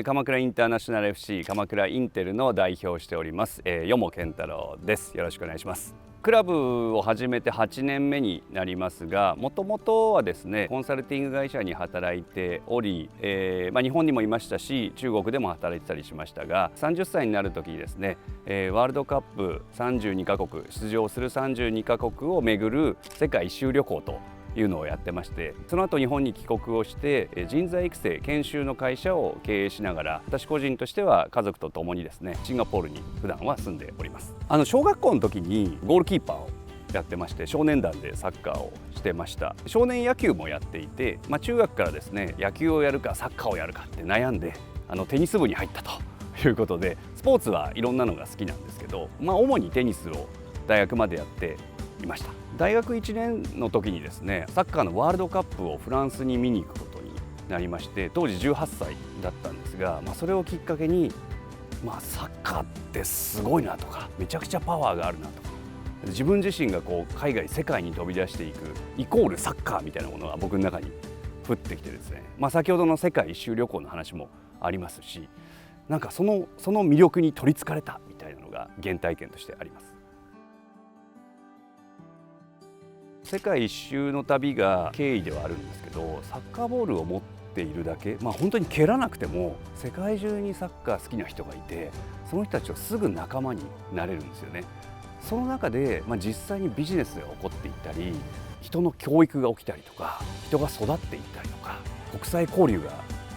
鎌倉インターナショナル FC 鎌倉インテルの代表をしております、よも健太郎です。よろしくお願いします。クラブを始めて8年目になりますが、もともとはですねコンサルティング会社に働いており、日本にもいましたし中国でも働いてたりしましたが、30歳になる時にですね、ワールドカップ32カ国出場する32カ国を巡る世界一周旅行というのをやってまして、その後日本に帰国をして人材育成研修の会社を経営しながら、私個人としては家族と共にですねシンガポールに普段は住んでおります。小学校の時にゴールキーパーをやってまして、少年団でサッカーをしてました。少年野球もやっていて、中学からですね野球をやるかサッカーをやるかって悩んでテニス部に入ったということで、スポーツはいろんなのが好きなんですけど、主にテニスを大学までやっていました。大学1年の時にですねサッカーのワールドカップをフランスに見に行くことになりまして、当時18歳だったんですが、それをきっかけに、サッカーってすごいなとか、めちゃくちゃパワーがあるなとか、自分自身が海外世界に飛び出していくイコールサッカーみたいなものが僕の中に降ってきてですね、先ほどの世界一周旅行の話もありますし、なんかその魅力に取りつかれたみたいなのが原体験としてあります。世界一周の旅が経緯ではあるんですけど、サッカーボールを持っているだけ、本当に蹴らなくても世界中にサッカー好きな人がいて、その人たちとすぐ仲間になれるんですよね。その中で、実際にビジネスが起こっていったり、人の教育が起きたりとか、人が育っていったりとか、国際交流が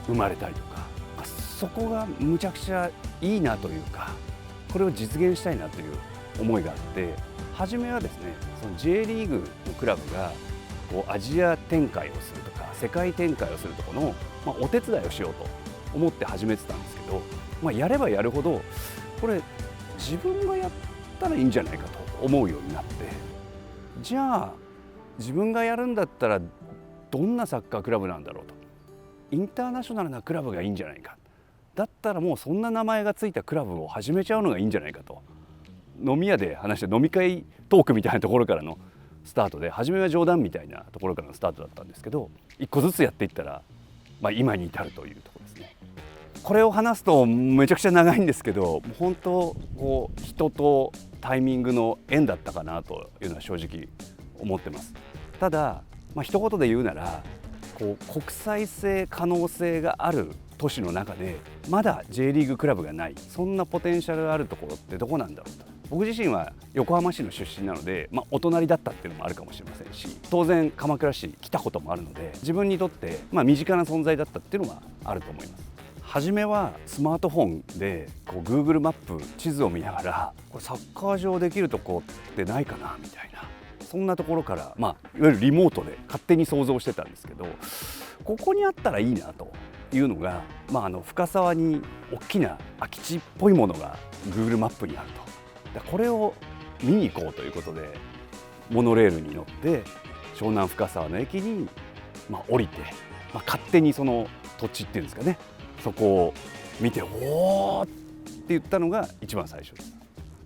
生まれたりとか、そこがむちゃくちゃいいなというか、これを実現したいなという思いがあって、初めはですねその J リーグのクラブがアジア展開をするとか世界展開をするところの、お手伝いをしようと思って始めてたんですけど、やればやるほどこれ自分がやったらいいんじゃないかと思うようになって、じゃあ自分がやるんだったらどんなサッカークラブなんだろうと、インターナショナルなクラブがいいんじゃないか、だったらもうそんな名前がついたクラブを始めちゃうのがいいんじゃないかと。飲み屋で話して飲み会トークみたいなところからのスタートで、初めは冗談みたいなところからのスタートだったんですけど、一個ずつやっていったら、今に至るというところですね。これを話すとめちゃくちゃ長いんですけど、本当人とタイミングの縁だったかなというのは正直思ってます。ただ、一言で言うなら国際性可能性がある都市の中でまだ J リーグクラブがない、そんなポテンシャルがあるところってどこなんだろうと。僕自身は横浜市の出身なので、お隣だったっていうのもあるかもしれませんし、当然鎌倉市来たこともあるので、自分にとって身近な存在だったっていうのがあると思います。初めはスマートフォンでGoogle マップ地図を見ながら、これサッカー場できるとこってないかなみたいな、そんなところから、いわゆるリモートで勝手に想像してたんですけど、ここにあったらいいなというのが、深沢に大きな空き地っぽいものが Google マップにあると。これを見に行こうということで、モノレールに乗って湘南深沢の駅に降りて、勝手にその土地っていうんですかね、そこを見ておーって言ったのが一番最初です。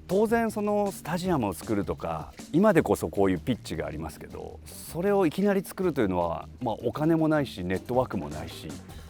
当然そのスタジアムを作るとか、今でこそこういうピッチがありますけど、それをいきなり作るというのは、お金もないしネットワークもないし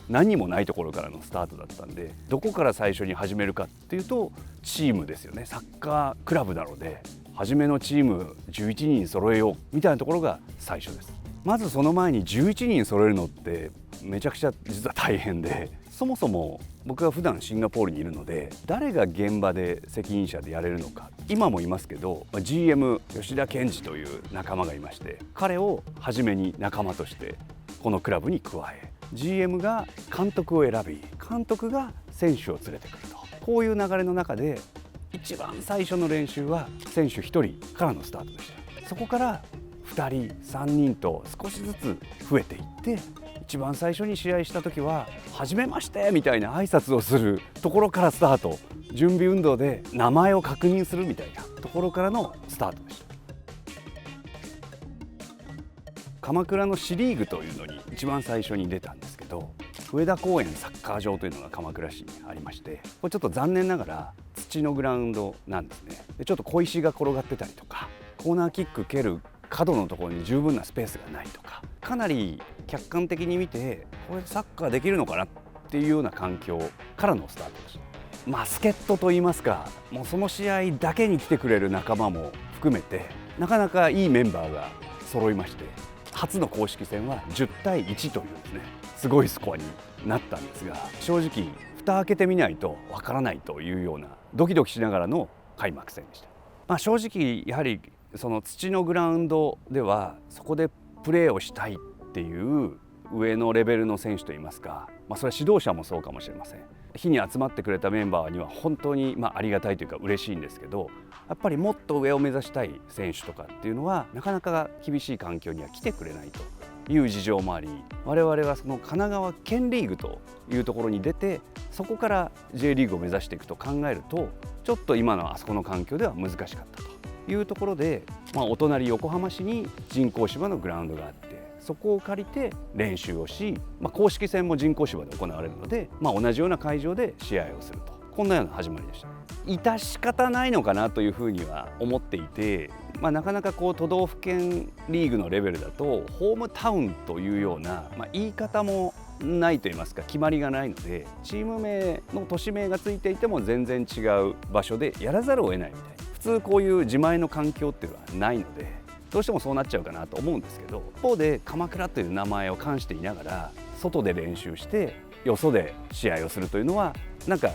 何もないところからのスタートだったんで、どこから最初に始めるかっていうとチームですよね。サッカークラブなので初めのチーム11人揃えようみたいなところが最初です。まずその前に11人揃えるのってめちゃくちゃ実は大変で、そもそも僕は普段シンガポールにいるので、誰が現場で責任者でやれるのか、今もいますけど GM 吉田健二という仲間がいまして、彼を初めに仲間としてこのクラブに加え、 GM が監督を選び、監督が選手を連れてくると、こういう流れの中で一番最初の練習は選手1人からのスタートでした。そこから2人3人と少しずつ増えていって、一番最初に試合した時は初めましてみたいな挨拶をするところからスタート、準備運動で名前を確認するみたいなところからのスタートでした。鎌倉の市リーグというのに一番最初に出たんですけど、上田公園サッカー場というのが鎌倉市にありまして、これちょっと残念ながら土のグラウンドなんですね。でちょっと小石が転がってたりとか、コーナーキック蹴る角のところに十分なスペースがないとか、かなり客観的に見てこれサッカーできるのかなってっていうような環境からのスタートでした。助っ人といいますか、もうその試合だけに来てくれる仲間も含めてなかなかいいメンバーが揃いまして、初の公式戦は10対1というですね、すごいスコアになったんですが、正直蓋開けてみないとわからないというようなドキドキしながらの開幕戦でした。正直やはりその土のグラウンドではそこでプレーをしたいっていう上のレベルの選手といいますか、それは指導者もそうかもしれません。日に集まってくれたメンバーには本当にありがたいというか嬉しいんですけど、やっぱりもっと上を目指したい選手とかっていうのはなかなか厳しい環境には来てくれないという事情もあり、我々はその神奈川県リーグというところに出て、そこから J リーグを目指していくと考えると、ちょっと今のあそこの環境では難しかったというところで、お隣横浜市に人工芝のグラウンドがあって、そこを借りて練習をし、公式戦も人工芝で行われるので、同じような会場で試合をすると、こんなような始まりでした。致し方ないのかなというふうには思っていて、なかなか都道府県リーグのレベルだとホームタウンというような、言い方もないといいますか決まりがないので、チーム名の都市名がついていても全然違う場所でやらざるを得ないみたいな、普通こういう自前の環境っていうのはないので、どうしてもそうなっちゃうかなと思うんですけど、一方で鎌倉という名前を冠していながら外で練習してよそで試合をするというのはなんか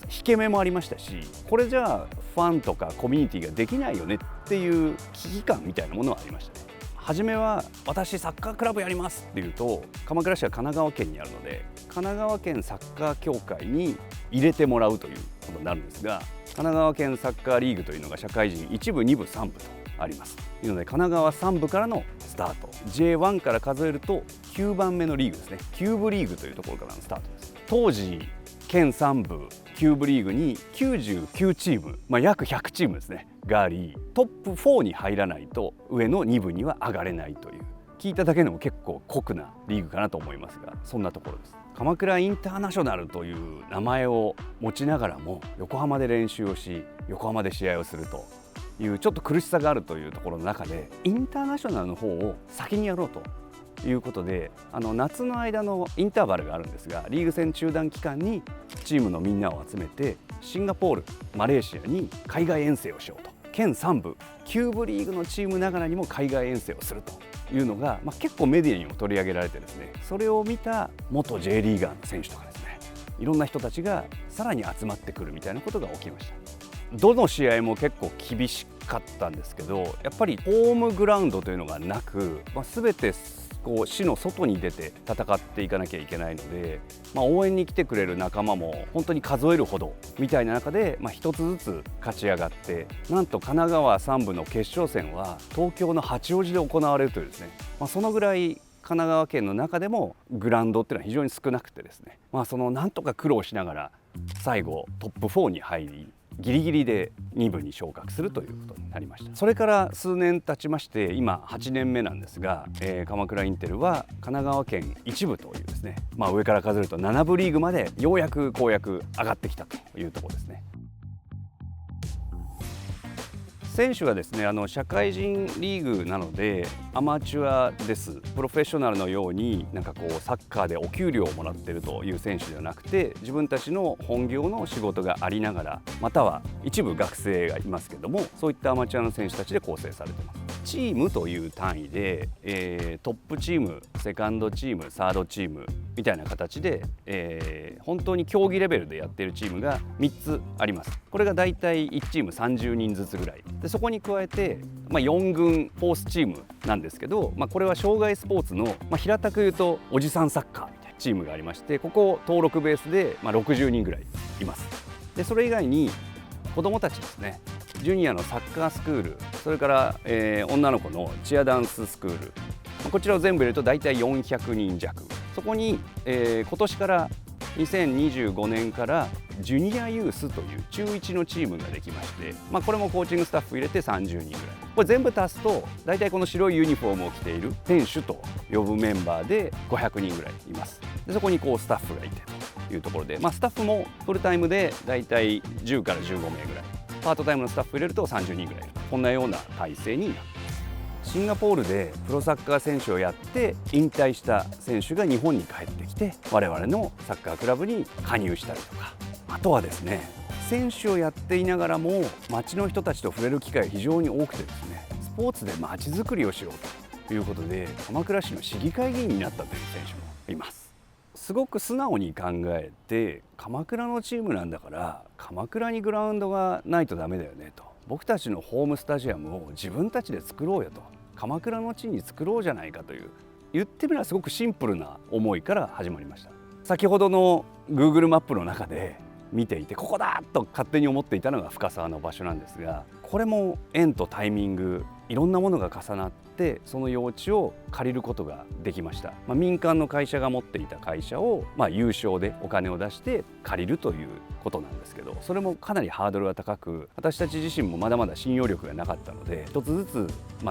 引け目もありましたし、これじゃあファンとかコミュニティができないよねっていう危機感みたいなものはありましたね。初めは私サッカークラブやりますっていうと、鎌倉市は神奈川県にあるので神奈川県サッカー協会に入れてもらうということになるんですが、神奈川県サッカーリーグというのが社会人1部2部3部とあります。なので神奈川3部からのスタート、 J1 から数えると9番目のリーグですね。キューブリーグというところからのスタートです。当時県3部キューブリーグに99チーム、約100チームですねがあり、トップ4に入らないと上の2部には上がれないという、聞いただけでも結構酷なリーグかなと思いますが、そんなところです。鎌倉インターナショナルという名前を持ちながらも横浜で練習をし、横浜で試合をするというちょっと苦しさがあるというところの中で、インターナショナルの方を先にやろうということで、夏の間のインターバルがあるんですが、リーグ戦中断期間にチームのみんなを集めてシンガポール、マレーシアに海外遠征をしようと、県3部キューブリーグのチームながらにも海外遠征をするというのが、結構メディアにも取り上げられてですね、それを見た元 J リーガーの選手とかですね、いろんな人たちがさらに集まってくるみたいなことが起きました。どの試合も結構厳しかったんですけど、やっぱりホームグラウンドというのがなく、全て市の外に出て戦っていかなきゃいけないので、応援に来てくれる仲間も本当に数えるほどみたいな中で、一つずつ勝ち上がって、なんと神奈川3部の決勝戦は東京の八王子で行われるというですね、そのぐらい神奈川県の中でもグラウンドっていうのは非常に少なくてですね、なんとか苦労しながら最後トップ4に入り、ギリギリで2部に昇格するということになりました。それから数年経ちまして、今8年目なんですが、鎌倉インテルは神奈川県1部というですね、上から数えると7部リーグまでようやく上がってきたというところですね。選手はですね、社会人リーグなのでアマチュアです。プロフェッショナルのようにサッカーでお給料をもらっているという選手ではなくて、自分たちの本業の仕事がありながら、または一部学生がいますけども、そういったアマチュアの選手たちで構成されています。チームという単位で、トップチーム、セカンドチーム、サードチームみたいな形で、本当に競技レベルでやっているチームが3つあります。これがだいたい1チーム30人ずつぐらいで、そこに加えて、4軍フォースチームなんですけど、これは障害スポーツの、平たく言うとおじさんサッカーみたいなチームがありまして、ここ登録ベースで、60人ぐらいいます。でそれ以外に子どもたちですね、ジュニアのサッカースクール、それから、女の子のチアダンススクール、こちらを全部入れると大体400人弱。そこに、今年から2025年からジュニアユースという中1のチームができまして、これもコーチングスタッフ入れて30人ぐらい、これ全部足すと大体この白いユニフォームを着ている選手と呼ぶメンバーで500人ぐらいいます。でそこにスタッフがいてというところで、スタッフもフルタイムで大体10から15名ぐらい、パートタイムのスタッフ入れると30人ぐらいいる、こんなような体制になっています。シンガポールでプロサッカー選手をやって引退した選手が日本に帰ってきて我々のサッカークラブに加入したりとか、あとはですね、選手をやっていながらも街の人たちと触れる機会が非常に多くてですね、スポーツで街づくりをしようということで鎌倉市の市議会議員になったという選手もいます。すごく素直に考えて、鎌倉のチームなんだから鎌倉にグラウンドがないとダメだよねと、僕たちのホームスタジアムを自分たちで作ろうよと、鎌倉の地に作ろうじゃないかという、言ってみればすごくシンプルな思いから始まりました。先ほどの Google マップの中で見ていて、ここだと勝手に思っていたのが深沢の場所なんですが、これも縁とタイミング、いろんなものが重なってその用地を借りることができました。民間の会社が持っていた会社を、有償でお金を出して借りるということなんですけど、それもかなりハードルが高く、私たち自身もまだまだ信用力がなかったので、一つずつ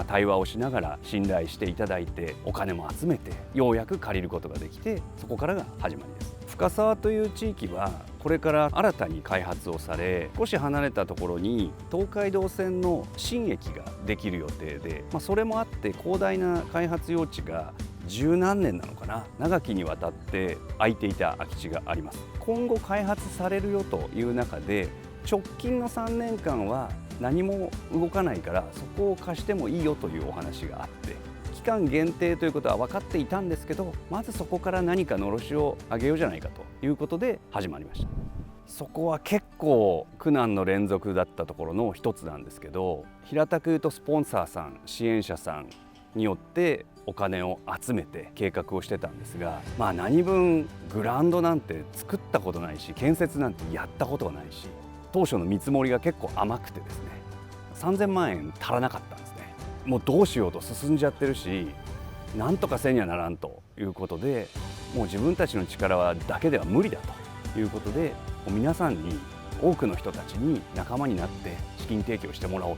対話をしながら信頼していただいてお金も集めてようやく借りることができて、そこからが始まりです。深沢という地域はこれから新たに開発をされ、少し離れたところに東海道線の新駅ができる予定で、それもあって広大な開発用地が十何年なのかな、長きにわたって空いていた空き地があります。今後開発されるよという中で、直近の3年間は何も動かないからそこを貸してもいいよというお話があって、期間限定ということは分かっていたんですけど、まずそこから何かのろしを上げようじゃないかということで始まりました。そこは結構苦難の連続だったところの一つなんですけど、平たく言うとスポンサーさん、支援者さんによってお金を集めて計画をしてたんですが、何分グラウンドなんて作ったことないし、建設なんてやったことがないし、当初の見積もりが結構甘くてですね、3000万円足らなかったんですね。もうどうしようと進んじゃってるし、なんとかせにはならんということで、もう自分たちの力だけでは無理だということで、皆さんに、多くの人たちに仲間になって資金提供してもらおう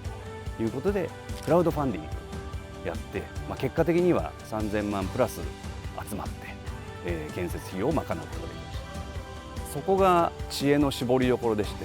ということでクラウドファンディングやって、結果的には3000万プラス集まって、建設費用を賄うことができました。そこが知恵の絞りどころでして、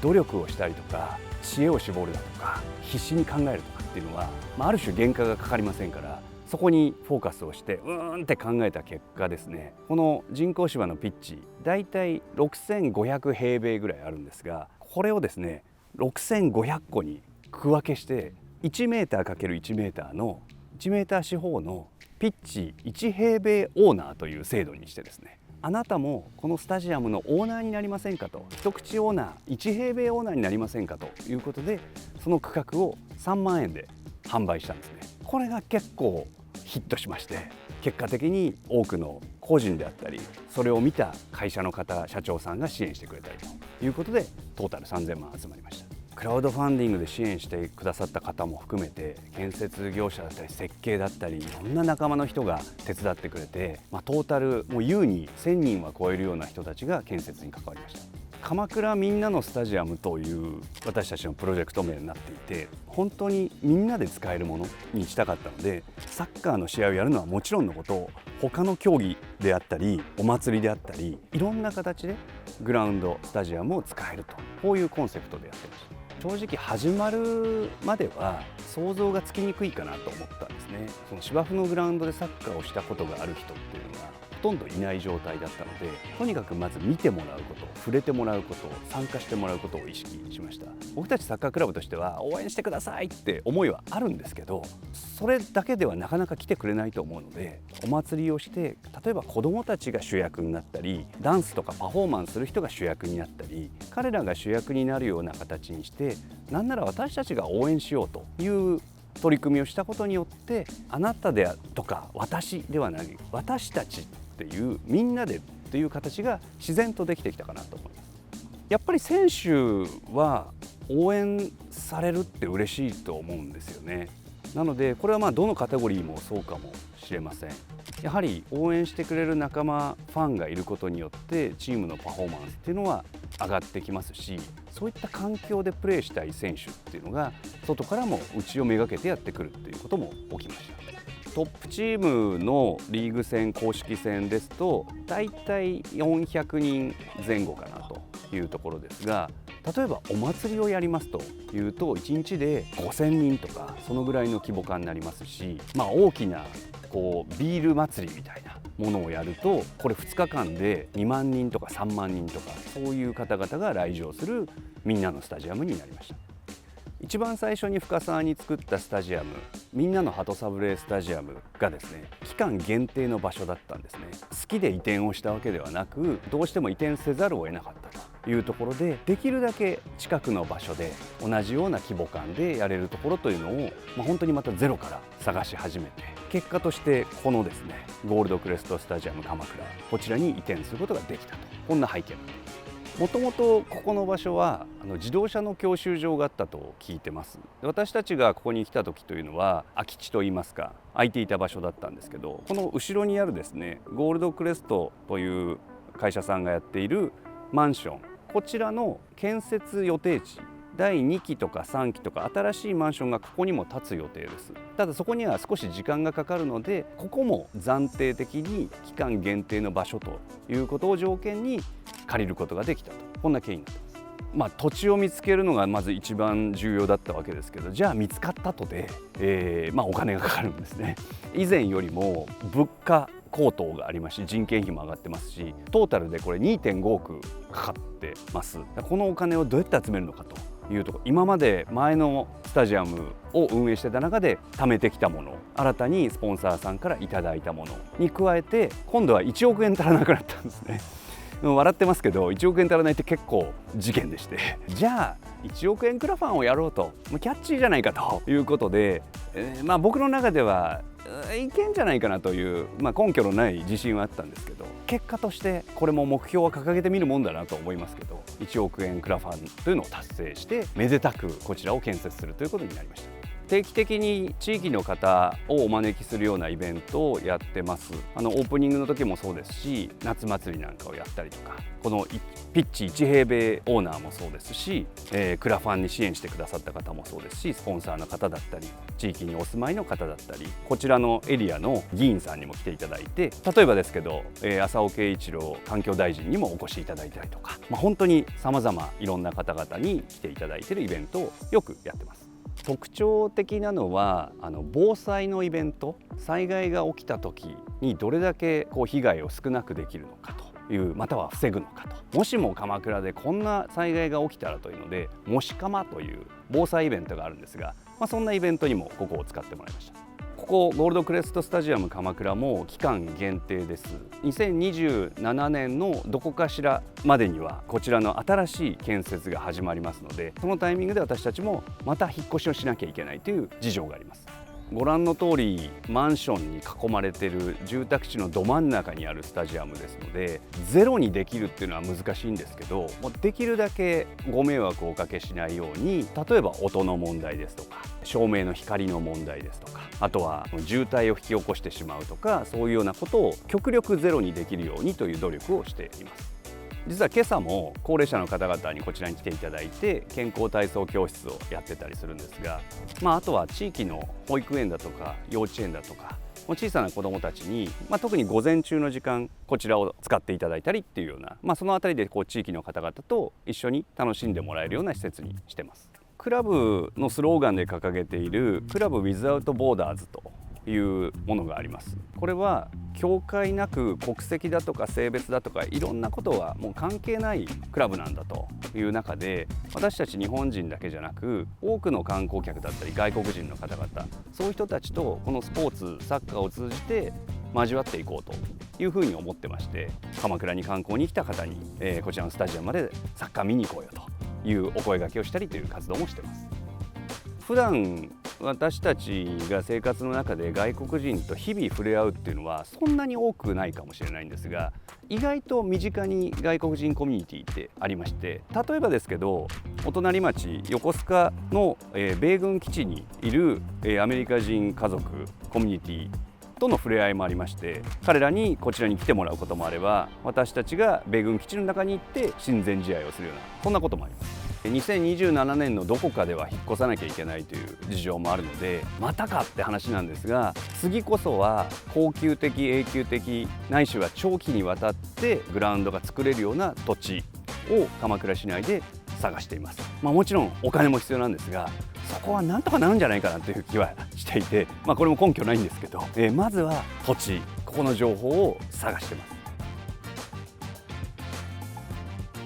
努力をしたりとか知恵を絞るだとか必死に考えるとかっていうのは、ある種原価がかかりませんから、そこにフォーカスをしてって考えた結果ですね、この人工芝のピッチだいたい6500平米ぐらいあるんですが、これをですね6500個に区分けして、1メーター ×1 メーターの1メーター四方のピッチ1平米オーナーという制度にしてですね、あなたもこのスタジアムのオーナーになりませんかと、一口オーナー1平米オーナーになりませんかということで、その区画を3万円で販売したんですね。これが結構ヒットしまして、結果的に多くの個人であったり、それを見た会社の方、社長さんが支援してくれたりということで、トータル3000万集まりました。クラウドファンディングで支援してくださった方も含めて、建設業者だったり設計だったり、いろんな仲間の人が手伝ってくれて、トータルもう優に1000人は超えるような人たちが建設に関わりました。鎌倉みんなのスタジアムという私たちのプロジェクト名になっていて、本当にみんなで使えるものにしたかったので、サッカーの試合をやるのはもちろんのこと、他の競技であったりお祭りであったり、いろんな形でグラウンドスタジアムを使えると、こういうコンセプトでやってました。正直始まるまでは想像がつきにくいかなと思ったんですね。その芝生のグラウンドでサッカーをしたことがある人っていうのがほとんどいない状態だったので、とにかくまず見てもらうこと、触れてもらうこと、参加してもらうことを意識しました。僕たちサッカークラブとしては応援してくださいって思いはあるんですけど、それだけではなかなか来てくれないと思うので、お祭りをして例えば子どもたちが主役になったり、ダンスとかパフォーマンスする人が主役になったり、彼らが主役になるような形にして、なんなら私たちが応援しようという取り組みをしたことによって、あなたでとか私ではなく、私たちっていうみんなでという形が自然とできてきたかなと思います。やっぱり選手は応援されるって嬉しいと思うんですよね。なのでこれはどのカテゴリーもそうかもしれません。やはり応援してくれる仲間、ファンがいることによってチームのパフォーマンスっていうのは上がってきますし、そういった環境でプレーしたい選手っていうのが外からも内をめがけてやってくるっていうことも起きました。トップチームのリーグ戦、公式戦ですとだいたい400人前後かなというところですが、例えばお祭りをやりますというと1日で5000人とかそのぐらいの規模感になりますし、大きなビール祭りみたいなものをやるとこれ2日間で2万人とか3万人とかそういう方々が来場するみんなのスタジアムになりました。一番最初に深沢に作ったスタジアム、みんなの鳩サブレースタジアムがですね、期間限定の場所だったんですね。好きで移転をしたわけではなく、どうしても移転せざるを得なかったというところで、できるだけ近くの場所で同じような規模感でやれるところというのを、本当にまたゼロから探し始めて、結果としてこのですねゴールドクレストスタジアム鎌倉、こちらに移転することができたと、こんな背景なんです。もともとここの場所は自動車の教習場があったと聞いてます。私たちがここに来た時というのは空き地といいますか空いていた場所だったんですけど、この後ろにあるですねゴールドクレストという会社さんがやっているマンション、こちらの建設予定地第2期とか3期とか新しいマンションがここにも建つ予定です。ただそこには少し時間がかかるので、ここも暫定的に期間限定の場所ということを条件に借りることができたと、こんな経緯になってます。土地を見つけるのがまず一番重要だったわけですけど、じゃあ見つかったとで、お金がかかるんですね。以前よりも物価高騰がありますし、人件費も上がってますし、トータルでこれ 2.5 億かかってます。このお金をどうやって集めるのかというところ、今まで前のスタジアムを運営してた中で貯めてきたもの、新たにスポンサーさんからいただいたものに加えて、今度は1億円足らなくなったんですね。笑ってますけど1億円足らないって結構事件でして、じゃあ1億円クラファンをやろうと、キャッチーじゃないかということで、僕の中ではいけんじゃないかなという、根拠のない自信はあったんですけど、結果としてこれも目標は掲げてみるもんだなと思いますけど、1億円クラファンというのを達成してめでたくこちらを建設するということになりました。定期的に地域の方をお招きするようなイベントをやってます。オープニングの時もそうですし、夏祭りなんかをやったりとか、このピッチ1平米オーナーもそうですし、クラファンに支援してくださった方もそうですし、スポンサーの方だったり地域にお住まいの方だったり、こちらのエリアの議員さんにも来ていただいて、例えばですけど、浅尾慶一郎環境大臣にもお越しいただいたりとか、本当に様々いろんな方々に来ていただいているイベントをよくやってます。特徴的なのは防災のイベント、災害が起きた時にどれだけ被害を少なくできるのかという、または防ぐのかと、もしも鎌倉でこんな災害が起きたらというので、もしかまという防災イベントがあるんですが、そんなイベントにもここを使ってもらいました。ここゴールドクレストスタジアム鎌倉も期間限定です。2027年のどこかしらまでにはこちらの新しい建設が始まりますので、そのタイミングで私たちもまた引っ越しをしなきゃいけないという事情があります。ご覧の通りマンションに囲まれている住宅地のど真ん中にあるスタジアムですので、ゼロにできるっていうのは難しいんですけど、できるだけご迷惑をおかけしないように、例えば音の問題ですとか照明の光の問題ですとか、あとは渋滞を引き起こしてしまうとか、そういうようなことを極力ゼロにできるようにという努力をしています。実は今朝も高齢者の方々にこちらに来ていただいて健康体操教室をやってたりするんですが、あとは地域の保育園だとか幼稚園だとか小さな子どもたちに、特に午前中の時間こちらを使っていただいたりっていうような、そのあたりで地域の方々と一緒に楽しんでもらえるような施設にしてます。クラブのスローガンで掲げているクラブウィズアウトボーダーズというものがあります。これは境界なく国籍だとか性別だとかいろんなことはもう関係ないクラブなんだという中で、私たち日本人だけじゃなく多くの観光客だったり外国人の方々、そういう人たちとこのスポーツサッカーを通じて交わっていこうというふうに思ってまして、鎌倉に観光に来た方に、こちらのスタジアムまでサッカー見に行こうよというお声掛けをしたりという活動もしてます。普段私たちが生活の中で外国人と日々触れ合うっていうのはそんなに多くないかもしれないんですが、意外と身近に外国人コミュニティってありまして、例えばですけどお隣町横須賀の米軍基地にいるアメリカ人家族コミュニティとの触れ合いもありまして、彼らにこちらに来てもらうこともあれば、私たちが米軍基地の中に行って親善試合をするようなそんなこともあります。2027年のどこかでは引っ越さなきゃいけないという事情もあるので、またかって話なんですが、次こそは恒久的永久的ないしは長期にわたってグラウンドが作れるような土地を鎌倉市内で探しています。もちろんお金も必要なんですが、そこはなんとかなるんじゃないかなという気はしていて、これも根拠ないんですけど、まずは土地、ここの情報を探してます。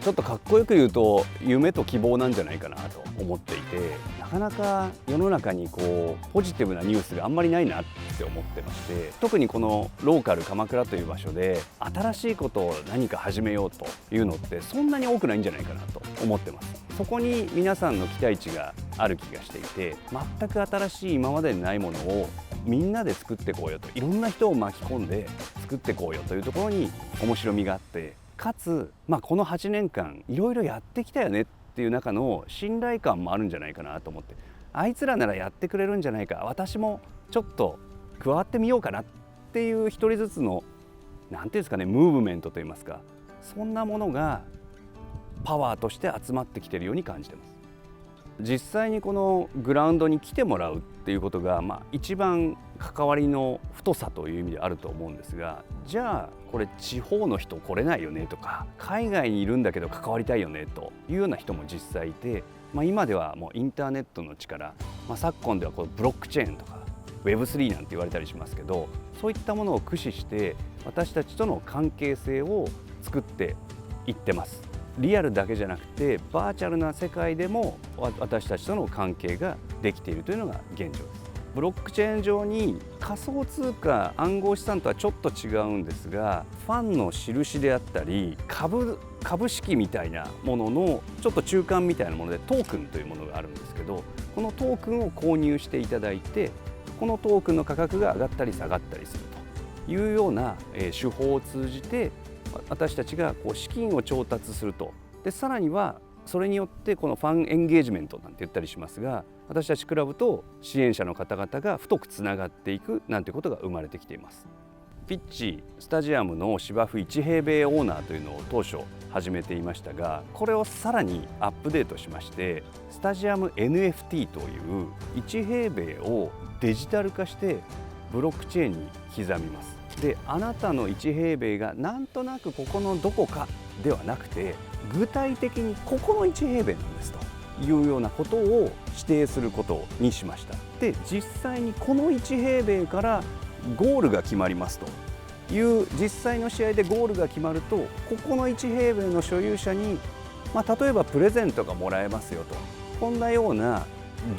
ちょっとかっこよく言うと夢と希望なんじゃないかなと思っていて、なかなか世の中にポジティブなニュースがあんまりないなって思ってまして、特にこのローカル鎌倉という場所で新しいことを何か始めようというのってそんなに多くないんじゃないかなと思ってます。そこに皆さんの期待値がある気がしていて、全く新しい今までにないものをみんなで作っていこうよと、いろんな人を巻き込んで作っていこうよというところに面白みがあって、かつ、この8年間いろいろやってきたよねっていう中の信頼感もあるんじゃないかなと思って、あいつらならやってくれるんじゃないか、私もちょっと加わってみようかなっていう一人ずつの何ていうんですかね、ムーブメントといいますか、そんなものがパワーとして集まってきているように感じてます。実際にこのグラウンドに来てもらうっていうことが、一番関わりの太さという意味であると思うんですが、じゃあこれ地方の人来れないよねとか、海外にいるんだけど関わりたいよねというような人も実際いて、今ではもうインターネットの力、昨今ではブロックチェーンとか Web3 なんて言われたりしますけど、そういったものを駆使して私たちとの関係性を作っていってます。リアルだけじゃなくてバーチャルな世界でも私たちとの関係ができているというのが現状です。ブロックチェーン上に仮想通貨、暗号資産とはちょっと違うんですが、ファンの印であったり株式みたいなもののちょっと中間みたいなものでトークンというものがあるんですけど、このトークンを購入していただいて、このトークンの価格が上がったり下がったりするというような手法を通じて私たちが資金を調達すると。でさらにはそれによってこのファンエンゲージメントなんて言ったりしますが、私たちクラブと支援者の方々が太くつながっていくなんてことが生まれてきています。ピッチスタジアムの芝生1平米オーナーというのを当初始めていましたが、これをさらにアップデートしまして、スタジアム NFT という1平米をデジタル化してブロックチェーンに刻みます。で、あなたの1平米がなんとなくここのどこかではなくて、具体的にここの1平米なんですというようなことを指定することにしました。で、実際にこの1平米からゴールが決まりますという実際の試合でゴールが決まると、ここの1平米の所有者に、例えばプレゼントがもらえますよと、こんなような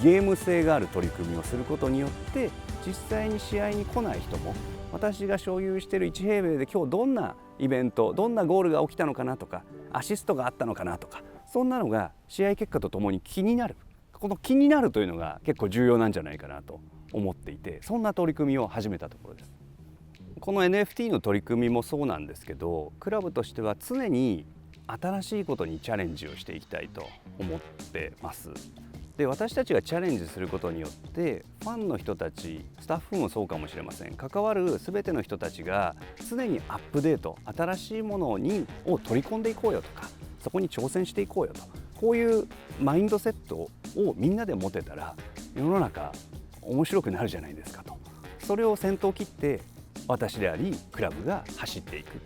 ゲーム性がある取り組みをすることによって、実際に試合に来ない人も私が所有している1平米で今日どんなイベント、どんなゴールが起きたのかなとか、アシストがあったのかなとか、そんなのが試合結果とともに気になる。この気になるというのが結構重要なんじゃないかなと思っていて、そんな取り組みを始めたところです。この NFT の取り組みもそうなんですけど、クラブとしては常に新しいことにチャレンジをしていきたいと思ってます。で、私たちがチャレンジすることによってファンの人たち、スタッフもそうかもしれません、関わる全ての人たちが常にアップデート、新しいものを取り込んでいこうよとか、そこに挑戦していこうよと、こういうマインドセットをみんなで持てたら世の中面白くなるじゃないですかと。それを先頭を切って私でありクラブが走っていく、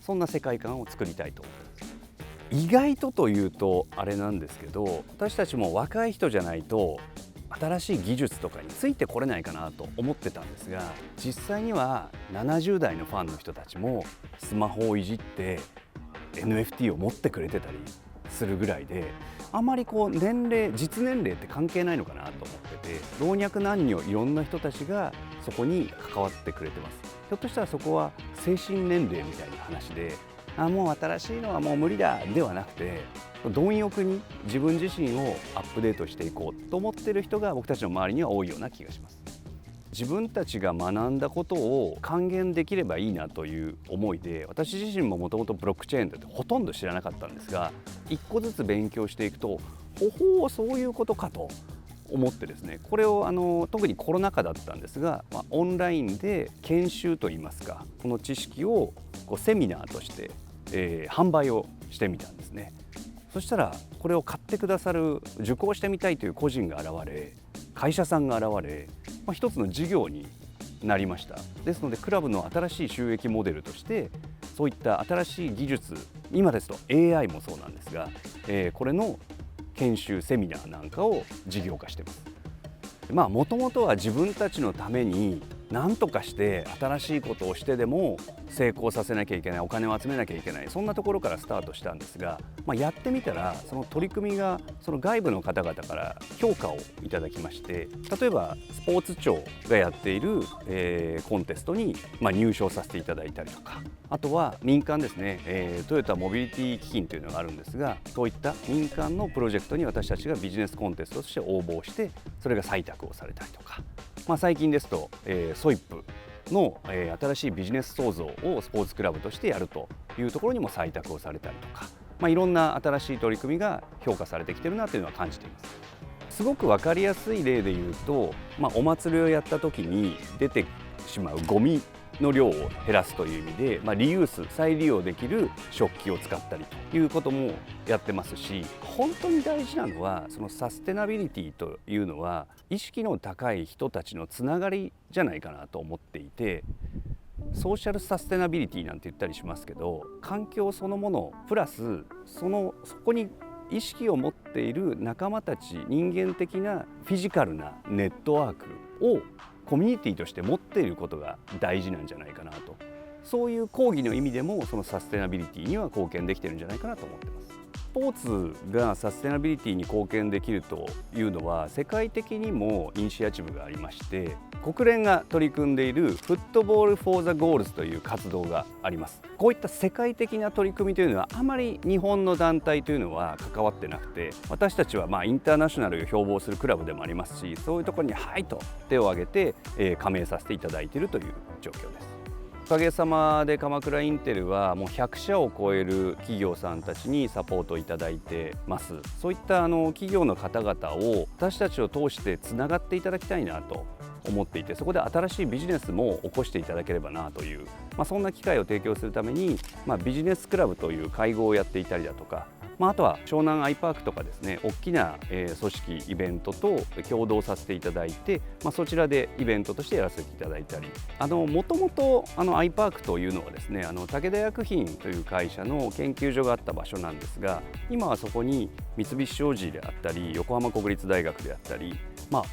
そんな世界観を作りたいと思います。意外というとあれなんですけど、私たちも若い人じゃないと新しい技術とかについてこれないかなと思ってたんですが、実際には70代のファンの人たちもスマホをいじって NFT を持ってくれてたりするぐらいで、あまり年齢、実年齢って関係ないのかなと思ってて、老若男女いろんな人たちがそこに関わってくれてます。ひょっとしたらそこは精神年齢みたいな話で、もう新しいのはもう無理だではなくて、貪欲に自分自身をアップデートしていこうと思っている人が僕たちの周りには多いような気がします。自分たちが学んだことを還元できればいいなという思いで、私自身ももともとブロックチェーンってほとんど知らなかったんですが、一個ずつ勉強していくと、そういうことかと思ってですね、これを特にコロナ禍だったんですが、オンラインで研修といいますか、この知識をセミナーとして、販売をしてみたんですね。そしたらこれを買ってくださる、受講してみたいという個人が現れ、会社さんが現れ、一つの事業になりました。ですのでクラブの新しい収益モデルとしてそういった新しい技術、今ですと AI もそうなんですが、これの研修セミナーなんかを事業化してます。もともとは自分たちのために何とかして新しいことをしてでも成功させなきゃいけない、お金を集めなきゃいけない、そんなところからスタートしたんですが、やってみたらその取り組みがその外部の方々から評価をいただきまして、例えばスポーツ庁がやっている、コンテストに、入賞させていただいたりとか、あとは民間ですね、トヨタモビリティ基金というのがあるんですが、そういった民間のプロジェクトに私たちがビジネスコンテストとして応募して、それが採択をされたりとか、最近ですと、ソイップの、新しいビジネス創造をスポーツクラブとしてやるというところにも採択をされたりとか、いろんな新しい取り組みが評価されてきてるなというのは感じています。すごく分かりやすい例で言うと、お祭りをやった時に出てしまうゴミの量を減らすという意味で、リユース再利用できる食器を使ったりということもやってますし、本当に大事なのはそのサステナビリティというのは意識の高い人たちのつながりじゃないかなと思っていて、ソーシャルサステナビリティなんて言ったりしますけど、環境そのものプラスそこに意識を持っている仲間たち、人間的なフィジカルなネットワークをコミュニティとして持っていることが大事なんじゃないかなと、そういう講義の意味でもそのサステナビリティには貢献できてるんじゃないかなと思ってます。スポーツがサステナビリティに貢献できるというのは世界的にもイニシアチブがありまして、国連が取り組んでいるフットボール・フォー・ザ・ゴールズという活動があります。こういった世界的な取り組みというのはあまり日本の団体というのは関わってなくて、私たちはインターナショナルを標榜するクラブでもありますし、そういうところにはいと手を挙げて、加盟させていただいているという状況です。おかげさまで鎌倉インテルはもう100社を超える企業さんたちにサポートいただいてます。そういった企業の方々を私たちを通してつながっていただきたいなと思っていて、そこで新しいビジネスも起こしていただければなという、そんな機会を提供するために、ビジネスクラブという会合をやっていたりだとか、あとは湘南アイパークとかですね、大きな組織イベントと共同させていただいて、そちらでイベントとしてやらせていただいたり、もともとアイパークというのはですね、武田薬品という会社の研究所があった場所なんですが、今はそこに三菱商事であったり横浜国立大学であったり、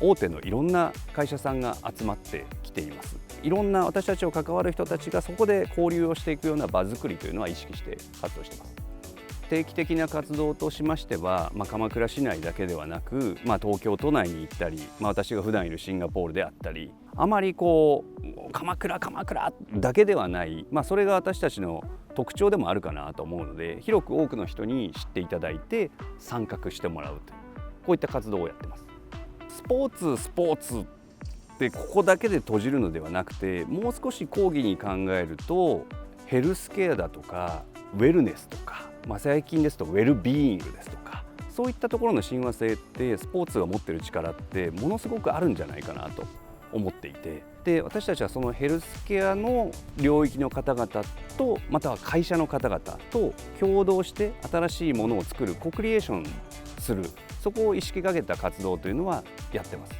大手のいろんな会社さんが集まってきています。いろんな私たちを関わる人たちがそこで交流をしていくような場作りというのは意識して活動しています。定期的な活動としましては、鎌倉市内だけではなく、東京都内に行ったり、私が普段いるシンガポールであったり、あまり鎌倉だけではない、それが私たちの特徴でもあるかなと思うので、広く多くの人に知っていただいて参画してもらうという、こういった活動をやってます。スポーツってここだけで閉じるのではなくて、もう少し広義に考えるとヘルスケアだとかウェルネスとか、最近ですとウェルビーイングですとか、そういったところの親和性ってスポーツが持っている力ってものすごくあるんじゃないかなと思っていて、で私たちはそのヘルスケアの領域の方々と、または会社の方々と共同して新しいものを作る、コクリエーションする、そこを意識かけた活動というのはやってます。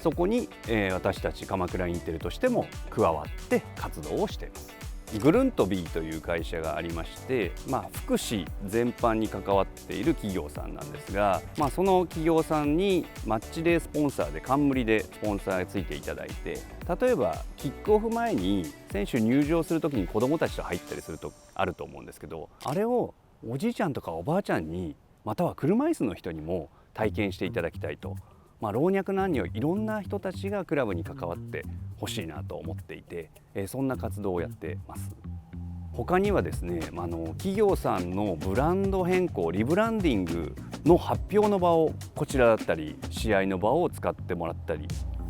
そこに、私たち鎌倉インテルとしても加わって活動をしています。グルントビーという会社がありまして、福祉全般に関わっている企業さんなんですが、その企業さんにマッチデースポンサーで冠でスポンサーがついていただいて、例えばキックオフ前に選手入場するときに子どもたちと入ったりするとあると思うんですけど、あれをおじいちゃんとかおばあちゃんに、または車椅子の人にも体験していただきたいと、老若男女いろんな人たちがクラブに関わってほしいなと思っていて、そんな活動をやってます。他にはですね、企業さんのブランド変更、リブランディングの発表の場を、こちらだったり試合の場を使ってもらったり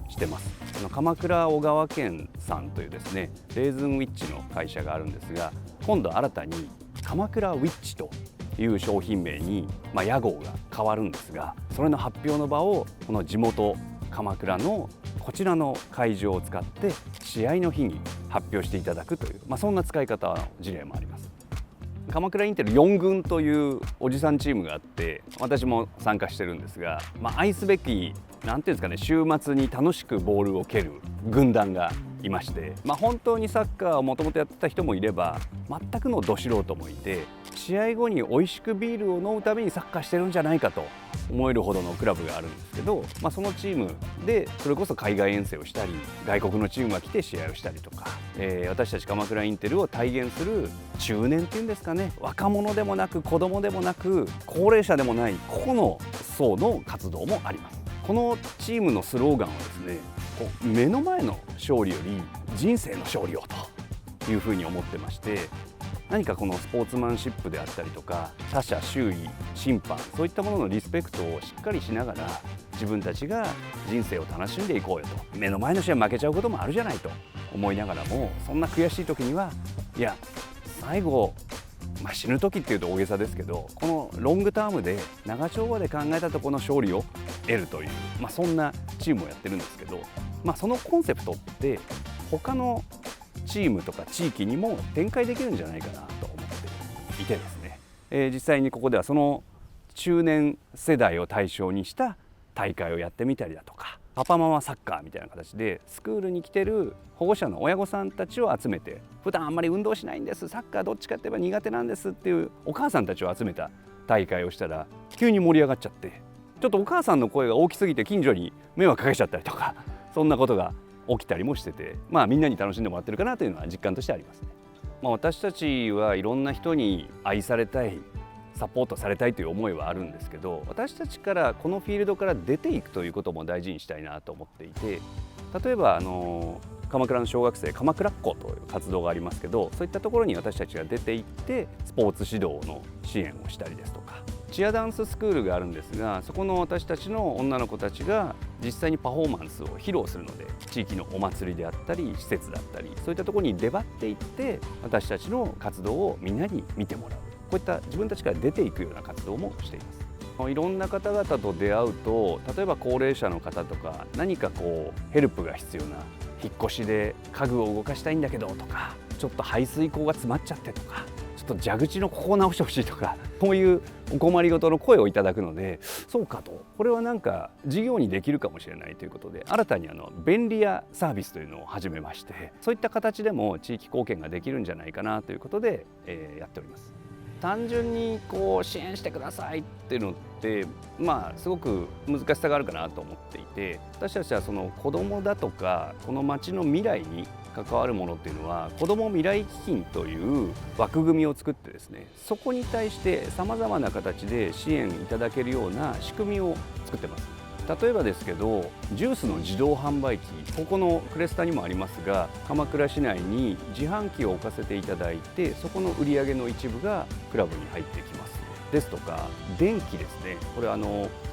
してます。鎌倉小川軒さんというですね、レーズンウィッチの会社があるんですが、今度新たに鎌倉ウィッチという商品名に、屋号が変わるんですが、それの発表の場をこの地元鎌倉のこちらの会場を使って試合の日に発表していただくという、そんな使い方の事例もあります。鎌倉インテル4軍というおじさんチームがあって、私も参加してるんですが、愛すべきなんていうんですかね、週末に楽しくボールを蹴る軍団がいまして、本当にサッカーをもともとやってた人もいれば全くのど素人もいて、試合後に美味しくビールを飲むためにサッカーしてるんじゃないかと思えるほどのクラブがあるんですけど、そのチームでそれこそ海外遠征をしたり、外国のチームが来て試合をしたりとか、私たち鎌倉インテルを体現する中年っていうんですかね、若者でもなく子供でもなく高齢者でもない個々の層の活動もあります。このチームのスローガンはですね、目の前の勝利より人生の勝利をというふうに思ってまして、何かこのスポーツマンシップであったりとか、他者周囲審判、そういったもののリスペクトをしっかりしながら自分たちが人生を楽しんでいこうよと。目の前の試合負けちゃうこともあるじゃないと思いながらも、そんな悔しい時にはいや最後、死ぬ時っていうと大げさですけど、このロングタームで長丁場で考えたところの勝利を得るという、そんなチームをやってるんですけど、そのコンセプトって他のチームとか地域にも展開できるんじゃないかなと思っていてですね、実際にここではその中年世代を対象にした大会をやってみたりだとか、パパママサッカーみたいな形でスクールに来てる保護者の親御さんたちを集めて、普段あんまり運動しないんです、サッカーどっちかって言えば苦手なんですっていうお母さんたちを集めた大会をしたら急に盛り上がっちゃって、ちょっとお母さんの声が大きすぎて近所に迷惑かけちゃったりとか、そんなことが起きたりもしてて、みんなに楽しんでもらってるかなというのは実感としてありますね。私たちはいろんな人に愛されたい、サポートされたいという思いはあるんですけど、私たちからこのフィールドから出ていくということも大事にしたいなと思っていて、例えば鎌倉の小学生鎌倉っ子という活動がありますけど、そういったところに私たちが出ていってスポーツ指導の支援をしたりですとか、チアダンススクールがあるんですが、そこの私たちの女の子たちが実際にパフォーマンスを披露するので、地域のお祭りであったり施設だったり、そういったところに出張っていって私たちの活動をみんなに見てもらう、こういった自分たちから出ていくような活動もしています。いろんな方々と出会うと、例えば高齢者の方とか、何かヘルプが必要な、引っ越しで家具を動かしたいんだけどとか、ちょっと排水口が詰まっちゃってとか、ちょっと蛇口のここを直してほしいとか、こういうお困りごとの声をいただくので、そうかと、これはなんか事業にできるかもしれないということで、新たに便利屋サービスというのを始めまして、そういった形でも地域貢献ができるんじゃないかなということで、やっております。単純に支援してくださいっていうのってすごく難しさがあるかなと思っていて、私たちはその子どもだとかこの町の未来に関わるものっていうのは、子ども未来基金という枠組みを作ってですね、そこに対してさまざまな形で支援いただけるような仕組みを作ってます。例えばですけど、ジュースの自動販売機、ここのクレスタにもありますが、鎌倉市内に自販機を置かせていただいて、そこの売り上げの一部がクラブに入ってきますですとか、電気ですね、これ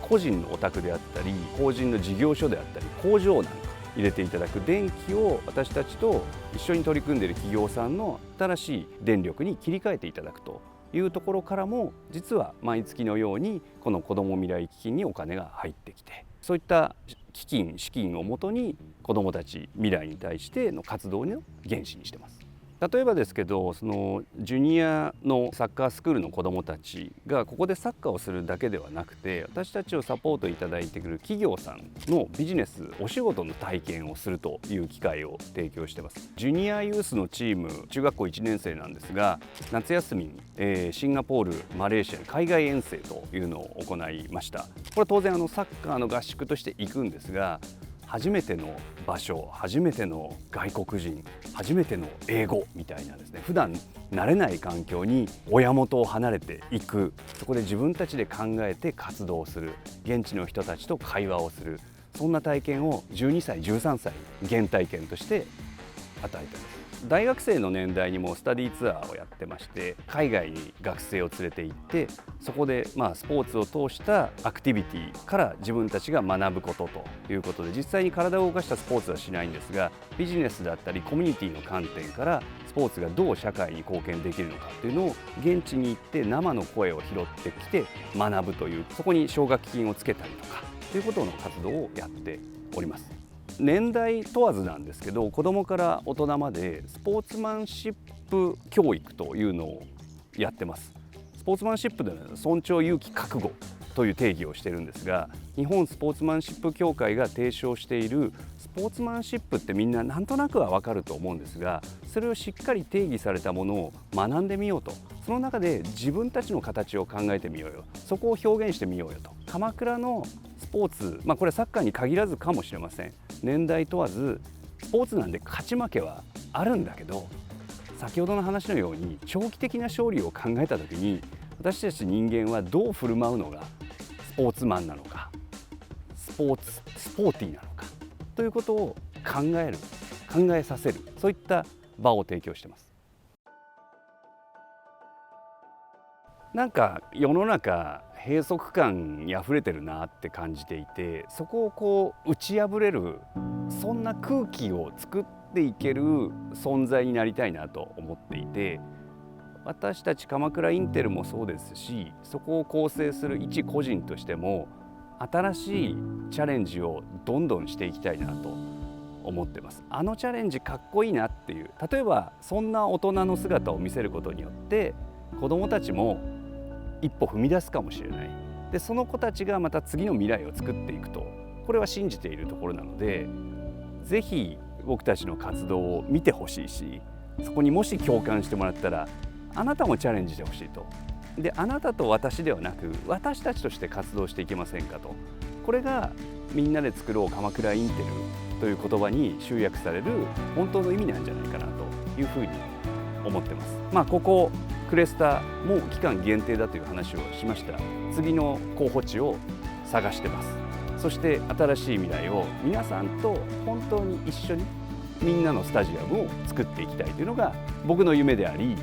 個人のお宅であったり、法人の事業所であったり、工場なんか入れていただく電気を私たちと一緒に取り組んでいる企業さんの新しい電力に切り替えていただくというところからも、実は毎月のようにこの子ども未来基金にお金が入ってきて、そういった資金をもとに子どもたち未来に対しての活動の原資にしてます。例えばですけど、そのジュニアのサッカースクールの子どもたちがここでサッカーをするだけではなくて、私たちをサポートいただいてくる企業さんのビジネス、お仕事の体験をするという機会を提供しています。ジュニアユースのチーム、中学校1年生なんですが、夏休みに、シンガポール、マレーシアに海外遠征というのを行いました。これは当然サッカーの合宿として行くんですが、初めての場所、初めての外国人、初めての英語みたいなですね、普段慣れない環境に親元を離れていく、そこで自分たちで考えて活動する、現地の人たちと会話をする、そんな体験を12歳13歳原体験として与えています。大学生の年代にもスタディツアーをやってまして、海外に学生を連れて行って、そこでスポーツを通したアクティビティから自分たちが学ぶことということで、実際に体を動かしたスポーツはしないんですが、ビジネスだったりコミュニティの観点からスポーツがどう社会に貢献できるのかというのを現地に行って生の声を拾ってきて学ぶという、そこに奨学金をつけたりとかということの活動をやっております。年代問わずなんですけど、子どもから大人までスポーツマンシップ教育というのをやってます。スポーツマンシップで尊重、勇気、覚悟、という定義をしているんですが、日本スポーツマンシップ協会が提唱しているスポーツマンシップってみんななんとなくは分かると思うんですが、それをしっかり定義されたものを学んでみようと、その中で自分たちの形を考えてみようよ、そこを表現してみようよと。鎌倉のスポーツ、これはサッカーに限らずかもしれません。年代問わずスポーツなんで勝ち負けはあるんだけど、先ほどの話のように長期的な勝利を考えた時に、私たち人間はどう振る舞うのがスポーツマンなのか、スポーティーなのかということを考えさせる、そういった場を提供しています。なんか世の中閉塞感にあふれてるなって感じていて、そこを打ち破れる、そんな空気を作っていける存在になりたいなと思っていて、私たち鎌倉インテルもそうですし、そこを構成する一個人としても新しいチャレンジをどんどんしていきたいなと思ってます。チャレンジかっこいいなっていう、例えばそんな大人の姿を見せることによって子どもたちも一歩踏み出すかもしれない。でその子たちがまた次の未来を作っていくと、これは信じているところなので、ぜひ僕たちの活動を見てほしいし、そこにもし共感してもらったらあなたもチャレンジしてほしいと。であなたと私ではなく私たちとして活動していけませんかと。これがみんなで作ろう鎌倉インテルという言葉に集約される本当の意味なんじゃないかなというふうに思ってます。ここクレスタも期間限定だという話をしました。次の候補地を探してます。そして新しい未来を皆さんと本当に一緒にみんなのスタジアムを作っていきたいというのが僕の夢であり、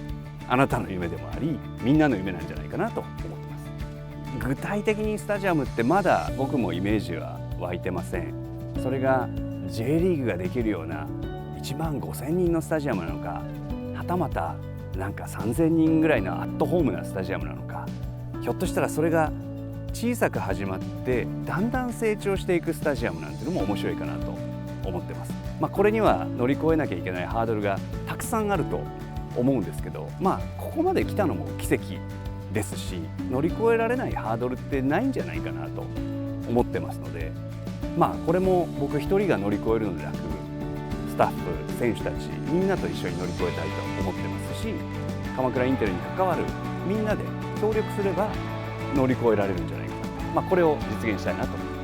あなたの夢でもあり、みんなの夢なんじゃないかなと思ってます。具体的にスタジアムってまだ僕もイメージは湧いてません。それが J リーグができるような1万5,000人のスタジアムなのか、はたまたなんか3,000人ぐらいのアットホームなスタジアムなのか、ひょっとしたらそれが小さく始まってだんだん成長していくスタジアムなんていうのも面白いかなと思ってます。これには乗り越えなきゃいけないハードルがたくさんあると思うんですけど、ここまで来たのも奇跡ですし、乗り越えられないハードルってないんじゃないかなと思ってますので、これも僕一人が乗り越えるのでなく、スタッフ、選手たちみんなと一緒に乗り越えたいと思ってますし、鎌倉インテルに関わるみんなで協力すれば乗り越えられるんじゃないかな、これを実現したいなと思います。